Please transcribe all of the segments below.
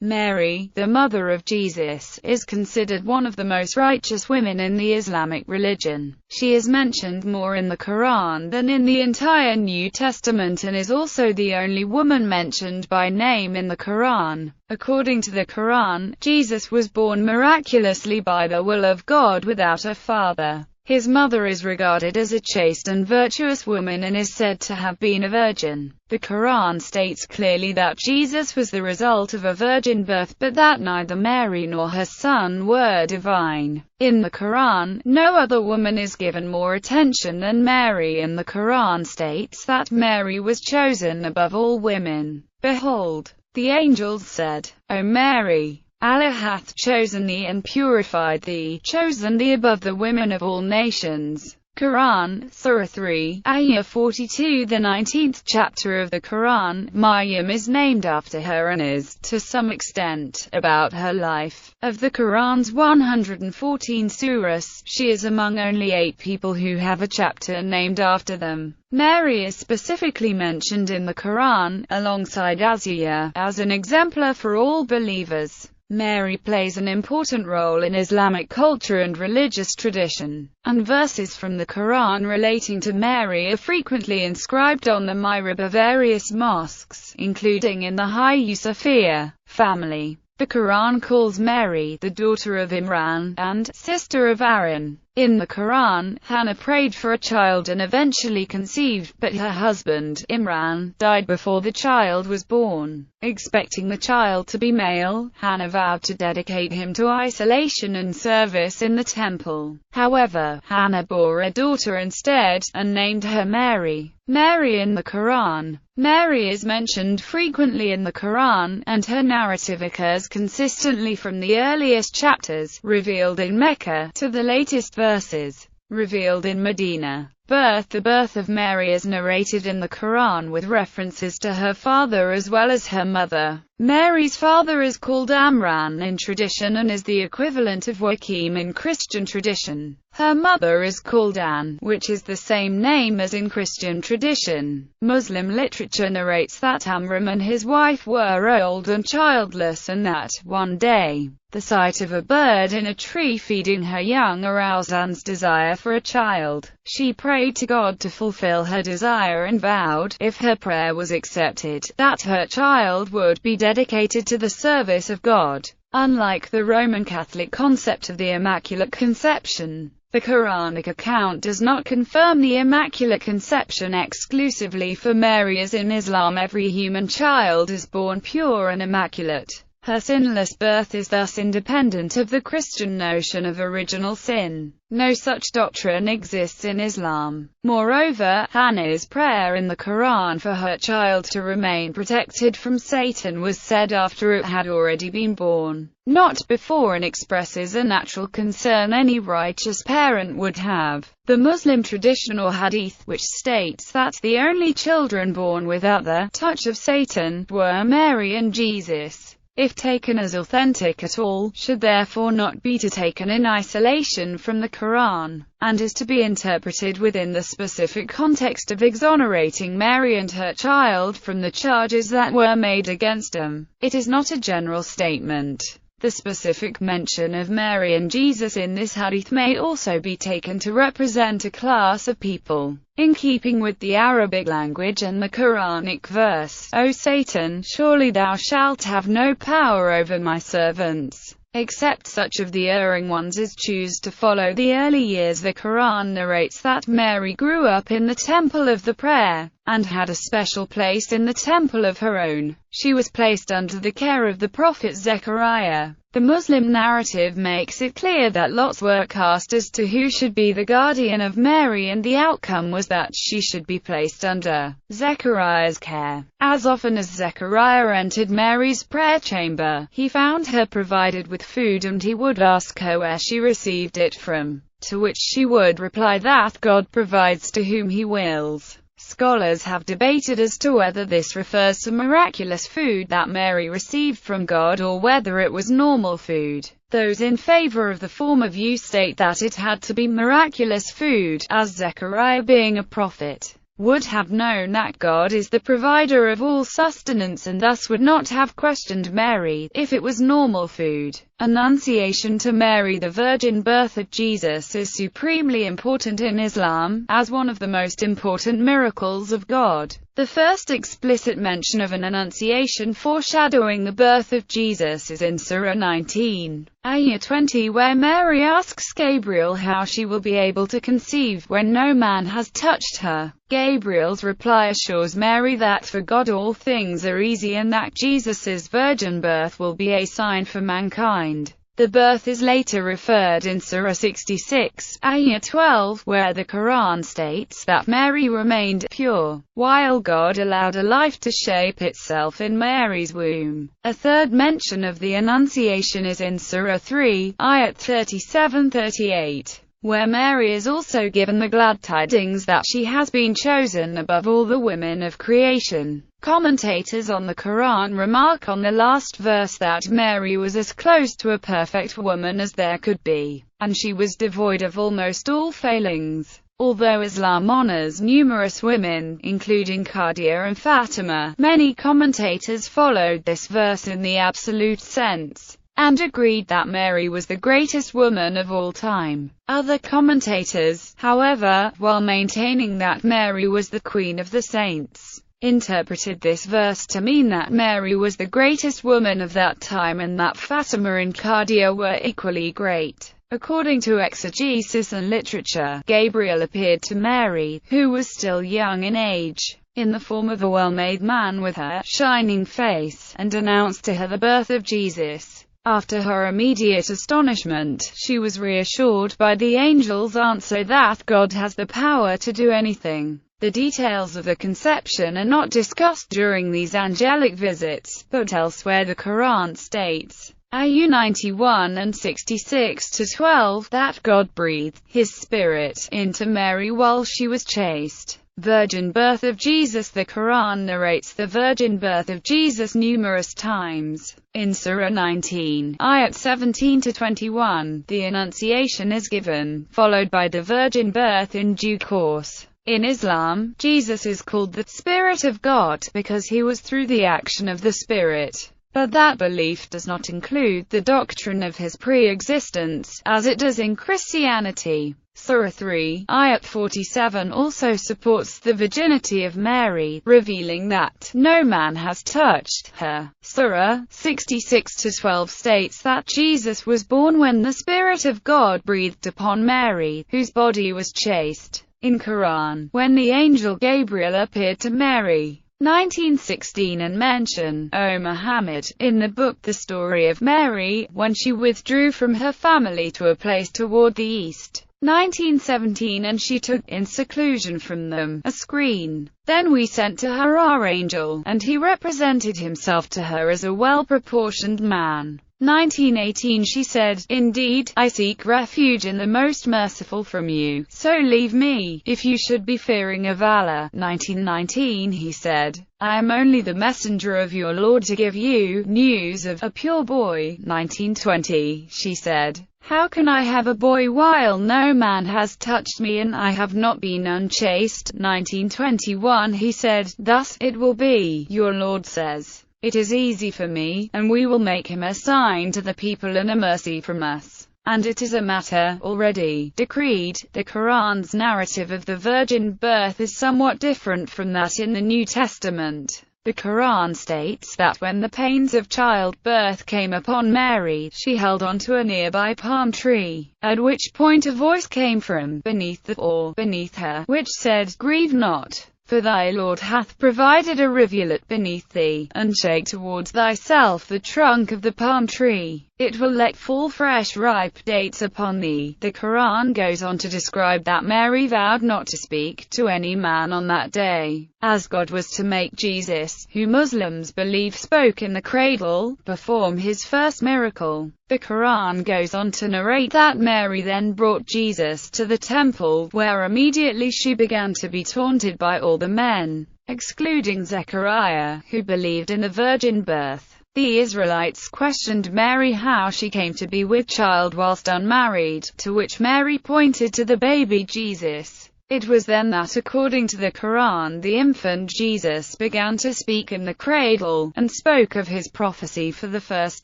Mary, the mother of Jesus, is considered one of the most righteous women in the Islamic religion. She is mentioned more in the Quran than in the entire New Testament and is also the only woman mentioned by name in the Quran. According to the Quran, Jesus was born miraculously by the will of God without a father. His mother is regarded as a chaste and virtuous woman and is said to have been a virgin. The Quran states clearly that Jesus was the result of a virgin birth, but that neither Mary nor her son were divine. In the Quran, no other woman is given more attention than Mary, and the Quran states that Mary was chosen above all women. Behold, the angels said, O Mary, Allah hath chosen thee and purified thee, chosen thee above the women of all nations. Quran, Surah 3, Ayah 42. The 19th chapter of the Quran, Maryam, is named after her and is, to some extent, about her life. Of the Quran's 114 surahs, she is among only 8 people who have a chapter named after them. Mary is specifically mentioned in the Quran, alongside Asiya, as an exemplar for all believers. Mary plays an important role in Islamic culture and religious tradition, and verses from the Quran relating to Mary are frequently inscribed on the mihrab of various mosques, including in the Hagia Sophia family. The Quran calls Mary the daughter of Imran and sister of Aaron. In the Quran, Hannah prayed for a child and eventually conceived, but her husband, Imran, died before the child was born. Expecting the child to be male, Hannah vowed to dedicate him to isolation and service in the temple. However, Hannah bore a daughter instead, and named her Mary. Mary in the Quran. Mary is mentioned frequently in the Quran, and her narrative occurs consistently from the earliest chapters, revealed in Mecca, to the latest verses, revealed in Medina. The birth of Mary is narrated in the Quran with references to her father as well as her mother. Mary's father is called Amran in tradition and is the equivalent of Joachim in Christian tradition. Her mother is called Anne, which is the same name as in Christian tradition. Muslim literature narrates that Amram and his wife were old and childless, and that, one day, the sight of a bird in a tree feeding her young aroused Anne's desire for a child. She prayed to God to fulfill her desire and vowed, if her prayer was accepted, that her child would be dedicated to the service of God. Unlike the Roman Catholic concept of the Immaculate Conception, the Quranic account does not confirm the Immaculate Conception exclusively for Mary, as in Islam every human child is born pure and immaculate. Her sinless birth is thus independent of the Christian notion of original sin. No such doctrine exists in Islam. Moreover, Hannah's prayer in the Quran for her child to remain protected from Satan was said after it had already been born, not before, and expresses a natural concern any righteous parent would have. The Muslim tradition or hadith, which states that the only children born without the touch of Satan were Mary and Jesus, if taken as authentic at all, should therefore not be taken in isolation from the Quran, and is to be interpreted within the specific context of exonerating Mary and her child from the charges that were made against them. It is not a general statement. The specific mention of Mary and Jesus in this hadith may also be taken to represent a class of people, in keeping with the Arabic language and the Quranic verse, O Satan, surely thou shalt have no power over my servants, except such of the erring ones as choose to follow the early years. The Quran narrates that Mary grew up in the temple of the prayer, and had a special place in the temple of her own. She was placed under the care of the prophet Zechariah. The Muslim narrative makes it clear that lots were cast as to who should be the guardian of Mary, and the outcome was that she should be placed under Zechariah's care. As often as Zechariah entered Mary's prayer chamber, he found her provided with food, and he would ask her where she received it from, to which she would reply that God provides to whom he wills. Scholars have debated as to whether this refers to miraculous food that Mary received from God, or whether it was normal food. Those in favor of the former view state that it had to be miraculous food, as Zechariah being a prophet would have known that God is the provider of all sustenance and thus would not have questioned Mary if it was normal food. Annunciation to Mary. The virgin birth of Jesus is supremely important in Islam, as one of the most important miracles of God. The first explicit mention of an annunciation foreshadowing the birth of Jesus is in Surah 19, Ayah 20, where Mary asks Gabriel how she will be able to conceive when no man has touched her. Gabriel's reply assures Mary that for God all things are easy and that Jesus' virgin birth will be a sign for mankind. The birth is later referred in Surah 66, Ayah 12, where the Quran states that Mary remained pure, while God allowed a life to shape itself in Mary's womb. A third mention of the Annunciation is in Surah 3, Ayat 37-38. Where Mary is also given the glad tidings that she has been chosen above all the women of creation. Commentators on the Quran remark on the last verse that Mary was as close to a perfect woman as there could be, and she was devoid of almost all failings. Although Islam honors numerous women, including Khadija and Fatima, many commentators followed this verse in the absolute sense, and agreed that Mary was the greatest woman of all time. Other commentators, however, while maintaining that Mary was the queen of the saints, interpreted this verse to mean that Mary was the greatest woman of that time and that Fatima and Khadija were equally great. According to exegesis and literature, Gabriel appeared to Mary, who was still young in age, in the form of a well-made man with a shining face, and announced to her the birth of Jesus. After her immediate astonishment, she was reassured by the angel's answer that God has the power to do anything. The details of the conception are not discussed during these angelic visits, but elsewhere the Quran states, Ayah 91 and 66-12, that God breathed His Spirit into Mary while she was chaste. Virgin birth of Jesus. The Quran narrates the virgin birth of Jesus numerous times. In Surah 19, Ayat 17-21, the Annunciation is given, followed by the virgin birth in due course. In Islam, Jesus is called the Spirit of God because he was through the action of the Spirit. But that belief does not include the doctrine of his pre-existence, as it does in Christianity. Surah 3, Ayat 47 also supports the virginity of Mary, revealing that no man has touched her. Surah 66-12 states that Jesus was born when the Spirit of God breathed upon Mary, whose body was chaste. In Quran, when the angel Gabriel appeared to Mary, 19:16, and mention, O Muhammad, in the book The Story of Mary, when she withdrew from her family to a place toward the east, 19:17, and she took, in seclusion from them, a screen. Then we sent to her our angel, and he represented himself to her as a well-proportioned man. 19:18, she said, Indeed, I seek refuge in the Most Merciful from you, so leave me, if you should be fearing of Allah. 19:19, he said, I am only the messenger of your Lord to give you news of a pure boy. 19:20, she said, How can I have a boy while no man has touched me and I have not been unchaste? 19:21, he said, Thus it will be, your Lord says, It is easy for me, and we will make him a sign to the people and a mercy from us. And it is a matter already decreed. The Quran's narrative of the virgin birth is somewhat different from that in the New Testament. The Quran states that when the pains of childbirth came upon Mary, she held on to a nearby palm tree, at which point a voice came from beneath her, which said, Grieve not, for thy Lord hath provided a rivulet beneath thee, and shake towards thyself the trunk of the palm tree. It will let fall fresh ripe dates upon thee. The Quran goes on to describe that Mary vowed not to speak to any man on that day, as God was to make Jesus, who Muslims believe spoke in the cradle, perform his first miracle. The Quran goes on to narrate that Mary then brought Jesus to the temple, where immediately she began to be taunted by all the men, excluding Zechariah, who believed in the virgin birth. The Israelites questioned Mary how she came to be with child whilst unmarried, to which Mary pointed to the baby Jesus. It was then that, according to the Quran, the infant Jesus began to speak in the cradle, and spoke of his prophecy for the first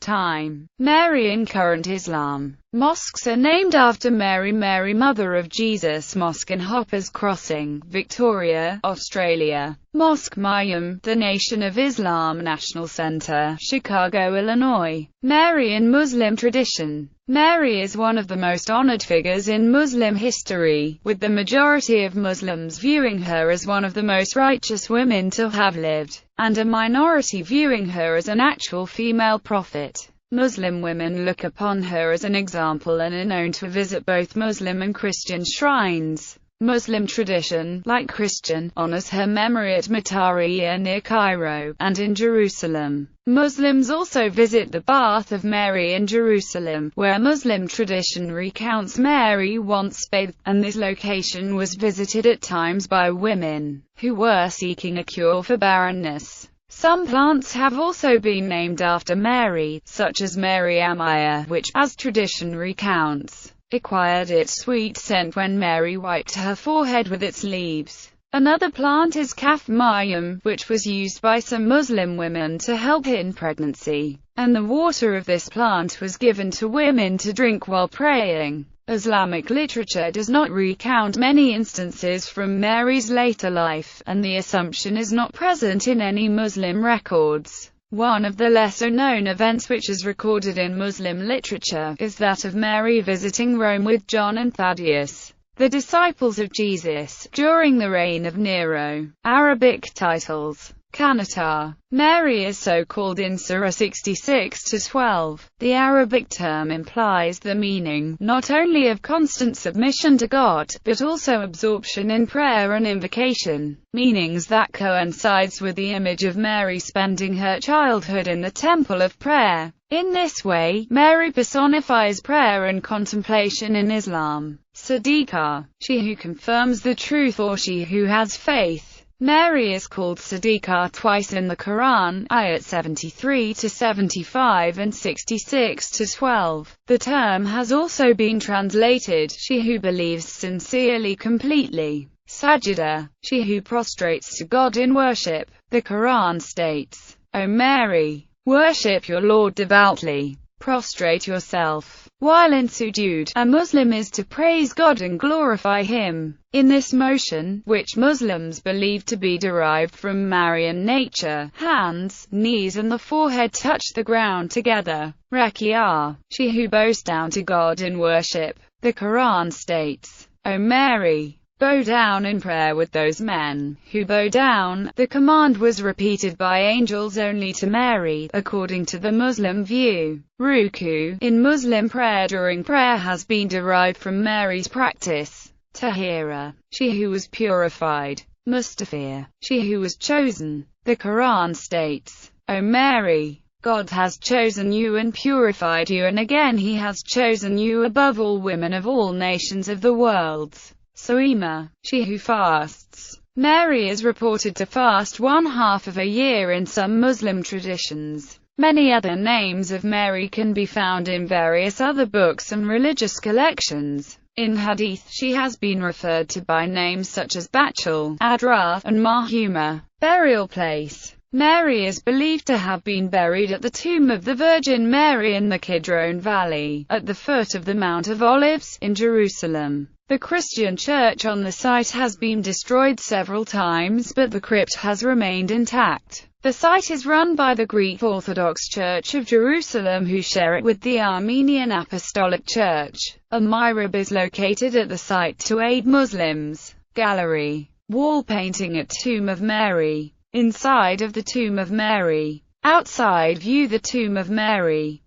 time. Mary in current Islam. Mosques are named after Mary. Mary, mother of Jesus Mosque in Hoppers Crossing, Victoria, Australia. Mosque Mayum, the Nation of Islam National Center, Chicago, Illinois. Mary in Muslim tradition. Mary is one of the most honored figures in Muslim history, with the majority of Muslims viewing her as one of the most righteous women to have lived, and a minority viewing her as an actual female prophet. Muslim women look upon her as an example and are known to visit both Muslim and Christian shrines. Muslim tradition, like Christian, honors her memory at Matariya near Cairo, and in Jerusalem. Muslims also visit the Bath of Mary in Jerusalem, where Muslim tradition recounts Mary once bathed, and this location was visited at times by women who were seeking a cure for barrenness. Some plants have also been named after Mary, such as Mary Amaya, which, as tradition recounts, acquired its sweet scent when Mary wiped her forehead with its leaves. Another plant is Kaf Mayum, which was used by some Muslim women to help in pregnancy, and the water of this plant was given to women to drink while praying. Islamic literature does not recount many instances from Mary's later life, and the assumption is not present in any Muslim records. One of the lesser-known events which is recorded in Muslim literature is that of Mary visiting Rome with John and Thaddeus, the disciples of Jesus, during the reign of Nero. Arabic titles. Qanatar. Mary is so called in Surah 66-12. The Arabic term implies the meaning, not only of constant submission to God, but also absorption in prayer and invocation, meanings that coincides with the image of Mary spending her childhood in the temple of prayer. In this way, Mary personifies prayer and contemplation in Islam. Siddiqah. She who confirms the truth, or she who has faith. Mary is called Siddiqah twice in the Quran, ayat 73-75 and 66-12. The term has also been translated, she who believes sincerely completely. Sajida. She who prostrates to God in worship. The Quran states, O Mary, worship your Lord devoutly. Prostrate yourself. While in sujood, a Muslim is to praise God and glorify Him. In this motion, which Muslims believe to be derived from Marian nature, hands, knees and the forehead touch the ground together. Raki'ah. She who bows down to God in worship. The Quran states, O Mary, bow down in prayer with those men who bow down. The command was repeated by angels only to Mary, according to the Muslim view. Ruku. In Muslim prayer, during prayer has been derived from Mary's practice. Tahira. She who was purified. Mustafir. She who was chosen. The Quran states, O Mary, God has chosen you and purified you, and again He has chosen you above all women of all nations of the world. Soima. She who fasts. Mary is reported to fast 1/2 of a year in some Muslim traditions. Many other names of Mary can be found in various other books and religious collections. In Hadith, she has been referred to by names such as Bachal, Adrath, and Mahuma. Burial place. Mary is believed to have been buried at the tomb of the Virgin Mary in the Kidron Valley, at the foot of the Mount of Olives, in Jerusalem. The Christian church on the site has been destroyed several times, but the crypt has remained intact. The site is run by the Greek Orthodox Church of Jerusalem, who share it with the Armenian Apostolic Church. A mihrab is located at the site to aid Muslims. Gallery. Wall painting at Tomb of Mary. Inside of the Tomb of Mary. Outside view the Tomb of Mary.